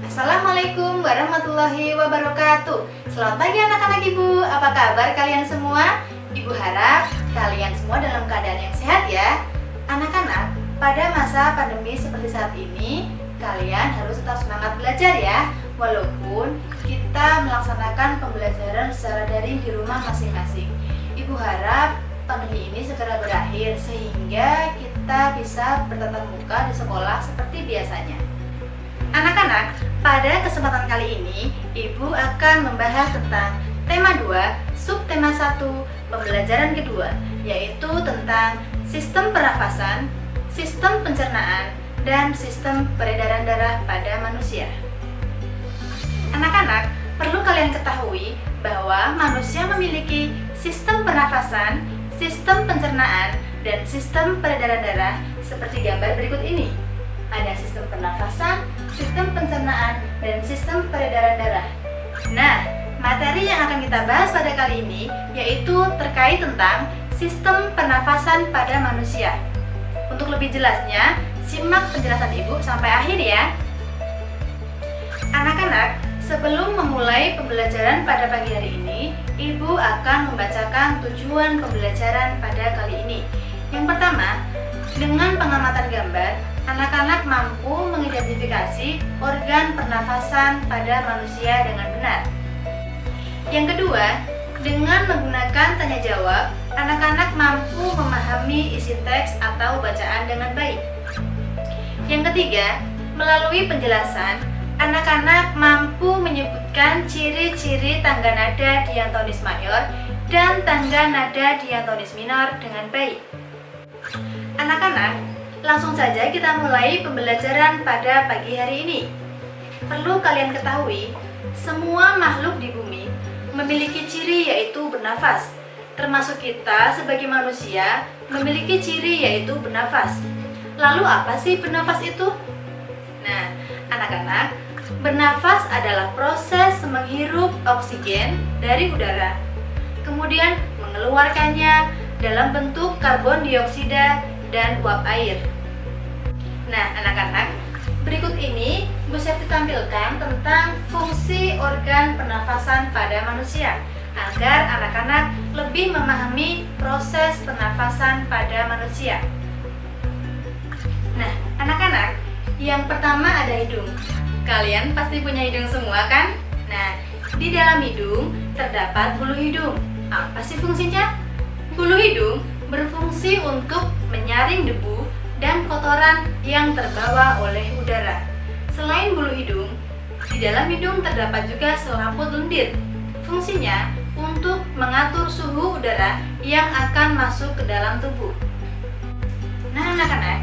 Assalamualaikum warahmatullahi wabarakatuh. Selamat pagi anak-anak ibu, apa kabar kalian semua? Ibu harap kalian semua dalam keadaan yang sehat ya. Anak-anak, pada masa pandemi seperti saat ini, kalian harus tetap semangat belajar ya. Walaupun kita melaksanakan pembelajaran secara daring di rumah masing-masing. Ibu harap pandemi ini segera berakhir sehingga kita bisa bertatap muka di sekolah seperti biasanya. Anak-anak, pada kesempatan kali ini Ibu akan membahas tentang tema 2, subtema 1, pembelajaran kedua, yaitu tentang sistem pernafasan, sistem pencernaan, dan sistem peredaran darah pada manusia. Anak-anak, perlu kalian ketahui bahwa manusia memiliki sistem pernafasan, sistem pencernaan, dan sistem peredaran darah seperti gambar berikut ini. Ada sistem pernafasan, sistem pencernaan, dan sistem peredaran darah. Nah, materi yang akan kita bahas pada kali ini yaitu terkait tentang sistem pernafasan pada manusia. Untuk lebih jelasnya, simak penjelasan Ibu sampai akhir ya. Anak-anak, sebelum memulai pembelajaran pada pagi hari ini, Ibu akan membacakan tujuan pembelajaran pada kali ini. Yang pertama, dengan pengamatan gambar, anak-anak mampu mengidentifikasi organ pernafasan pada manusia dengan benar. Yang kedua, dengan menggunakan tanya jawab, anak-anak mampu memahami isi teks atau bacaan dengan baik. Yang ketiga, melalui penjelasan, anak-anak mampu menyebutkan ciri-ciri tangga nada diatonis mayor dan tangga nada diatonis minor dengan baik. Anak-anak, langsung saja kita mulai pembelajaran pada pagi hari ini. Perlu kalian ketahui, semua makhluk di bumi memiliki ciri yaitu bernafas. Termasuk kita sebagai manusia memiliki ciri yaitu bernafas. Lalu apa sih bernafas itu? Nah, anak-anak, bernafas adalah proses menghirup oksigen dari udara, kemudian mengeluarkannya dalam bentuk karbon dioksida dan uap air. Nah, anak-anak, berikut ini Bu Septi tampilkan tentang fungsi organ pernafasan pada manusia agar anak-anak lebih memahami proses pernafasan pada manusia. Nah, anak-anak, yang pertama ada hidung. Kalian pasti punya hidung semua kan? Nah, di dalam hidung terdapat bulu hidung. Apa sih fungsinya? Bulu hidung berfungsi untuk menyaring debu dan kotoran yang terbawa oleh udara. Selain bulu hidung, di dalam hidung terdapat juga selaput lendir. Fungsinya untuk mengatur suhu udara yang akan masuk ke dalam tubuh. Nah, anak-anak,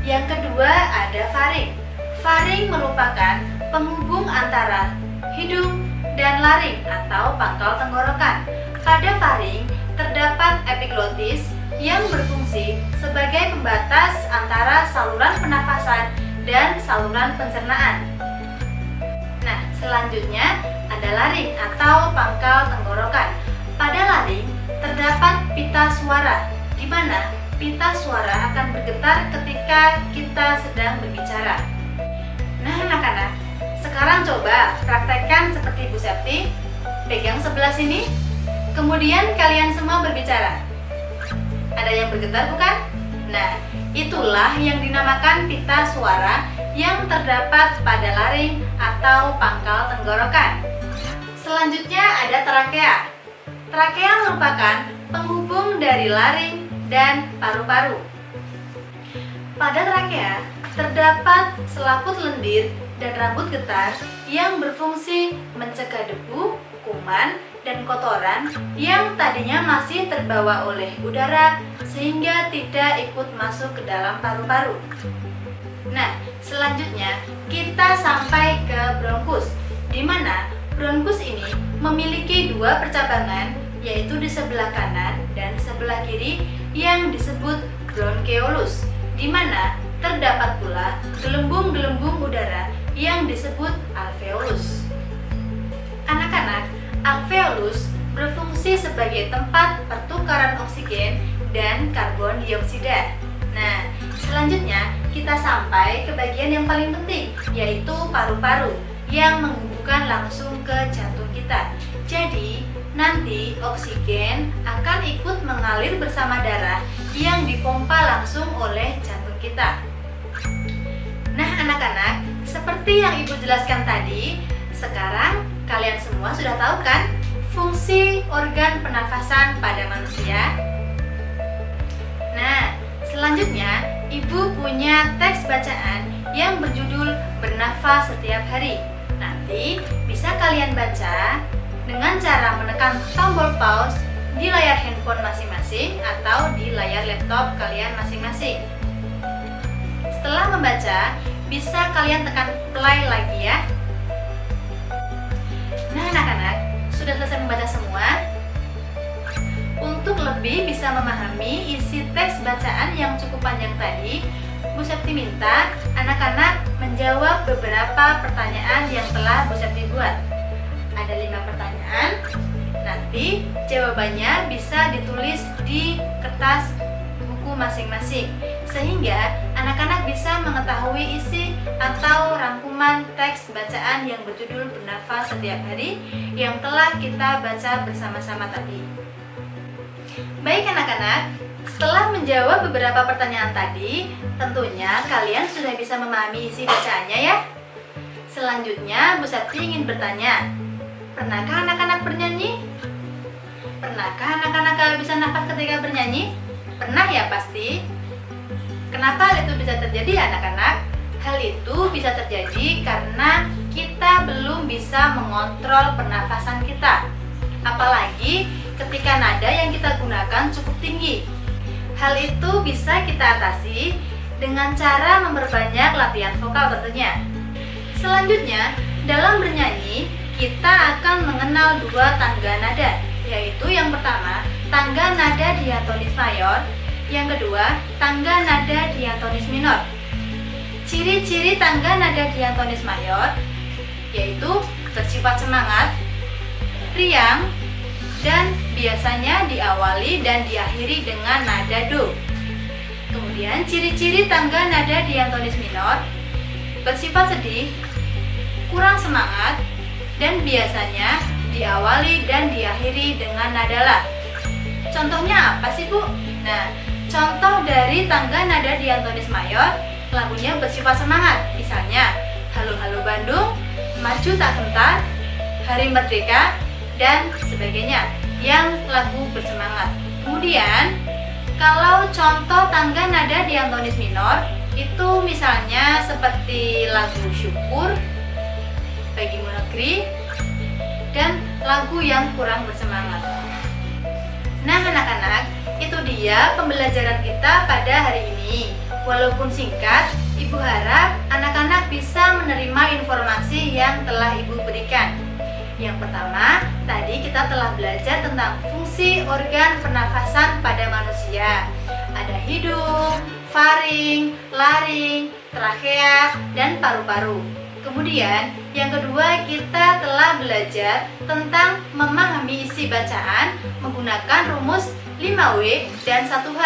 yang kedua ada faring. Faring merupakan penghubung antara hidung dan laring atau pangkal tenggorokan. Pada faring terdapat epiglotis yang berfungsi sebagai pembatas antara saluran pernafasan dan saluran pencernaan. Nah, selanjutnya ada laring atau pangkal tenggorokan. Pada laring terdapat pita suara, di mana pita suara akan bergetar ketika kita sedang berbicara. Nah, anak-anak, sekarang coba praktekkan seperti Bu Septi. Pegang sebelah sini, kemudian kalian semua berbicara. Ada yang bergetar bukan? Nah, itulah yang dinamakan pita suara yang terdapat pada laring atau pangkal tenggorokan. Selanjutnya ada trakea. Trakea merupakan penghubung dari laring dan paru-paru. Pada trakea terdapat selaput lendir dan rambut getar yang berfungsi mencegah debu, kuman, dan kotoran yang tadinya masih terbawa oleh udara sehingga tidak ikut masuk ke dalam paru-paru. Nah, selanjutnya kita sampai ke bronkus, di mana bronkus ini memiliki dua percabangan, yaitu di sebelah kanan dan sebelah kiri yang disebut bronkeolus, di mana terdapat pula gelembung-gelembung udara yang disebut alveolus. Anak-anak, alveolus berfungsi sebagai tempat pertukaran oksigen dan karbon dioksida. Nah, selanjutnya kita kita sampai ke bagian yang paling penting, yaitu paru-paru yang menghubungkan langsung ke jantung kita. Jadi, nanti oksigen akan ikut mengalir bersama darah yang dipompa langsung oleh jantung kita. Nah, anak-anak, seperti yang Ibu jelaskan tadi, sekarang kalian semua sudah tahu kan fungsi organ pernafasan pada manusia? Nah, selanjutnya Ibu punya teks bacaan yang berjudul Bernafas Setiap Hari. Nanti bisa kalian baca dengan cara menekan tombol pause di layar handphone masing-masing atau di layar laptop kalian masing-masing. Setelah membaca, bisa kalian tekan play lagi ya. Nah, anak-anak, sudah selesai membaca semua? Untuk lebih bisa memahami isi teks bacaan yang cukup panjang tadi, Bu Septi minta anak-anak menjawab beberapa pertanyaan yang telah Bu Septi buat. Ada 5 pertanyaan. Nanti jawabannya bisa ditulis di kertas buku masing-masing, sehingga anak-anak bisa mengetahui isi atau rangkuman teks bacaan yang berjudul Bernafas Setiap Hari yang telah kita baca bersama-sama tadi. Baik anak-anak, setelah menjawab beberapa pertanyaan tadi, tentunya kalian sudah bisa memahami isi bacaannya ya. Selanjutnya, Bu Septi ingin bertanya, pernahkah anak-anak bernyanyi? Pernahkah anak-anak kehabisan nafas ketika bernyanyi? Pernah ya pasti. Kenapa hal itu bisa terjadi anak-anak? Hal itu bisa terjadi karena kita belum bisa mengontrol pernafasan kita. Apalagi ketika nada yang kita gunakan cukup tinggi. Hal itu bisa kita atasi dengan cara memperbanyak latihan vokal tentunya. Selanjutnya, dalam bernyanyi, kita akan mengenal 2 tangga nada, yaitu yang pertama, tangga nada diatonis mayor, yang kedua, tangga nada diatonis minor. Ciri-ciri tangga nada diatonis mayor yaitu bersifat semangat, riang, dan biasanya diawali dan diakhiri dengan nada do. Kemudian ciri-ciri tangga nada diatonis minor bersifat sedih, kurang semangat, dan biasanya diawali dan diakhiri dengan nada la. Contohnya apa sih Bu? Nah, contoh dari tangga nada diatonis mayor lagunya bersifat semangat. Misalnya, Halo Halo Bandung, Maju Tak Gentar, Hari Merdeka, dan sebagainya yang lagu bersemangat. Kemudian, kalau contoh tangga nada diatonis minor itu misalnya seperti lagu Syukur, Bagimu Negeri, dan lagu yang kurang bersemangat. Nah anak-anak, itu dia pembelajaran kita pada hari ini. Walaupun singkat, Ibu harap anak-anak bisa menerima informasi yang telah Ibu berikan. Yang pertama, tadi kita telah belajar tentang fungsi organ pernafasan pada manusia. Ada hidung, faring, laring, trakea, dan paru-paru. Kemudian, yang kedua kita telah belajar tentang memahami isi bacaan menggunakan rumus 5W dan 1H.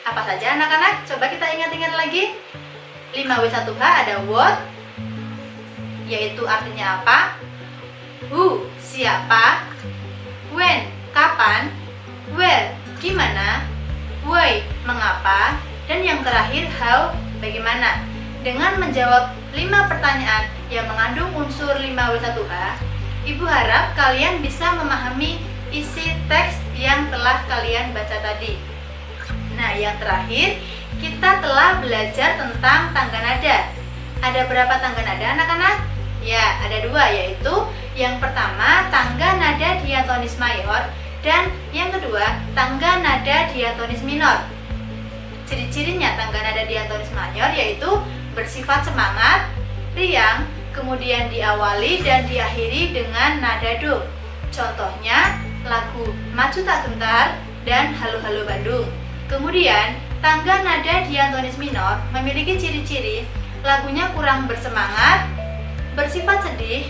Apa saja anak-anak? Coba kita ingat-ingat lagi. 5W 1H ada what, yaitu artinya apa, who, siapa, when, kapan, where, di mana, why, mengapa, dan yang terakhir how, bagaimana. Dengan menjawab 5 pertanyaan yang mengandung unsur 5W1H, Ibu harap kalian bisa memahami isi teks yang telah kalian baca tadi. Nah, yang terakhir, kita telah belajar tentang tangga nada. Ada berapa tangga nada anak-anak? Ya, ada 2, yaitu yang pertama tangga nada diatonis mayor dan yang kedua tangga nada diatonis minor. Ciri-cirinya tangga nada diatonis mayor yaitu bersifat semangat, riang, kemudian diawali dan diakhiri dengan nada do. Contohnya lagu Maju Tak Gentar dan Halo Halo Bandung. Kemudian tangga nada diatonis minor memiliki ciri-ciri lagunya kurang bersemangat, bersifat sedih,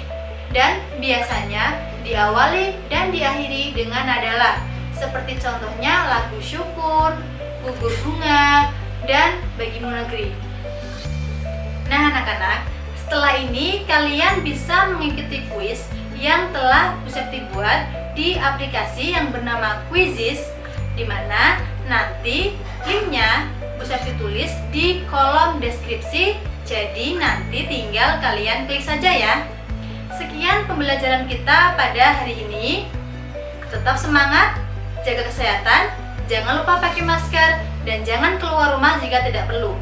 dan biasanya diawali dan diakhiri dengan nada la. Seperti contohnya lagu Syukur, Gugur Bunga, dan Bagimu Negeri. Nah anak-anak, setelah ini kalian bisa mengikuti kuis yang telah Bu Septi buat di aplikasi yang bernama Quizizz, di mana nanti linknya Bu Septi tulis di kolom deskripsi, jadi nanti tinggal kalian klik saja ya. Sekian pembelajaran kita pada hari ini. Tetap semangat, jaga kesehatan, jangan lupa pakai masker, dan jangan keluar rumah jika tidak perlu.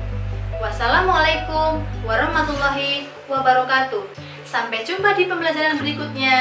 Wassalamualaikum warahmatullahi wabarakatuh. Sampai jumpa di pembelajaran berikutnya.